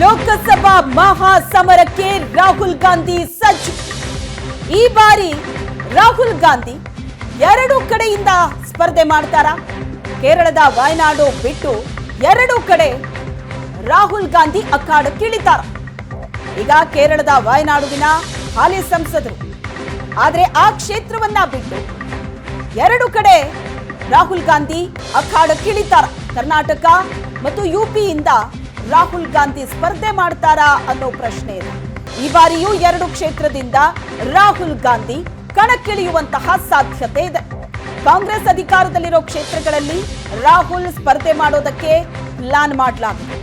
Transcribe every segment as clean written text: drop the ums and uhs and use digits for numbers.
ಲೋಕಸಭಾ ಮಹಾಸಮರಕ್ಕೆ ರಾಹುಲ್ ಗಾಂಧಿ ಸಜ್ಜು. ಈ ಬಾರಿ ರಾಹುಲ್ ಗಾಂಧಿ ಎರಡು ಕಡೆಯಿಂದ ಸ್ಪರ್ಧೆ ಮಾಡ್ತಾರಾ? ಕೇರಳದ ವಯನಾಡು ಬಿಟ್ಟು ಎರಡು ಕಡೆ ರಾಹುಲ್ ಗಾಂಧಿ ಅಖಾಡಕ್ಕಿಳಿತಾರ. ಈಗ ಕೇರಳದ ವಯನಾಡುವಿನ ಹಾಲಿ ಸಂಸದರು, ಆದ್ರೆ ಆ ಕ್ಷೇತ್ರವನ್ನ ಬಿಟ್ಟು ಎರಡು ಕಡೆ ರಾಹುಲ್ ಗಾಂಧಿ ಅಖಾಡಕ್ಕಿಳಿತಾರ. ಕರ್ನಾಟಕ ಮತ್ತು ಯುಪಿಯಿಂದ ರಾಹುಲ್ ಗಾಂಧಿ ಸ್ಪರ್ಧೆ ಮಾಡ್ತಾರಾ ಅನ್ನೋ ಪ್ರಶ್ನೆ ಇದೆ. ಈ ಬಾರಿಯೂ ಎರಡು ಕ್ಷೇತ್ರದಿಂದ ರಾಹುಲ್ ಗಾಂಧಿ ಕಣಕ್ಕಿಳಿಯುವಂತಹ ಸಾಧ್ಯತೆ ಇದೆ. ಕಾಂಗ್ರೆಸ್ ಅಧಿಕಾರದಲ್ಲಿರೋ ಕ್ಷೇತ್ರಗಳಲ್ಲಿ ರಾಹುಲ್ ಸ್ಪರ್ಧೆ ಮಾಡೋದಕ್ಕೆ ಪ್ಲಾನ್ ಮಾಡಲಾಗಿದೆ.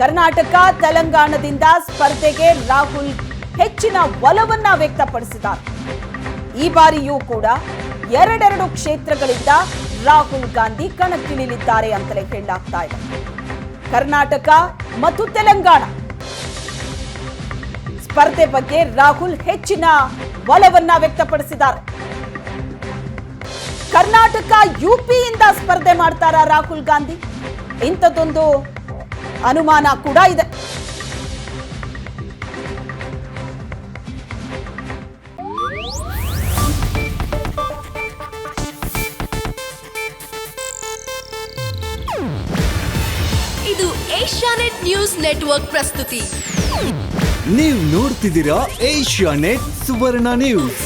ಕರ್ನಾಟಕ, ತೆಲಂಗಾಣದಿಂದ ಸ್ಪರ್ಧೆಗೆ ರಾಹುಲ್ ಹೆಚ್ಚಿನ ಒಲವನ್ನ ವ್ಯಕ್ತಪಡಿಸಿದ್ದಾರೆ. ಈ ಬಾರಿಯೂ ಕೂಡ ಎರಡೆರಡು ಕ್ಷೇತ್ರಗಳಿಂದ ರಾಹುಲ್ ಗಾಂಧಿ ಕಣಕ್ಕಿಳಿಯಲಿದ್ದಾರೆ ಅಂತಲೇ ಹೇಳಲಾಗ್ತಾ ಇದೆ. ಕರ್ನಾಟಕ ಮತ್ತು ತೆಲಂಗಾಣ ಸ್ಪರ್ಧೆ ಬಗ್ಗೆ ರಾಹುಲ್ ಹೆಚ್ಚಿನ ಒಲವನ್ನ ವ್ಯಕ್ತಪಡಿಸಿದ್ದಾರೆ. ಕರ್ನಾಟಕ, ಯುಪಿಯಿಂದ ಸ್ಪರ್ಧೆ ಮಾಡ್ತಾರಾ ರಾಹುಲ್ ಗಾಂಧಿ? ಇಂಥದ್ದೊಂದು ಅನುಮಾನ ಕೂಡ ಇದೆ. ಇದು ಏಷ್ಯಾನೆಟ್ ನ್ಯೂಸ್ ನೆಟ್ವರ್ಕ್ ಪ್ರಸ್ತುತಿ. ನೀವು ನೋಡ್ತಿದ್ದೀರಾ ಏಷ್ಯಾನೆಟ್ ಸುವರ್ಣ ನ್ಯೂಸ್.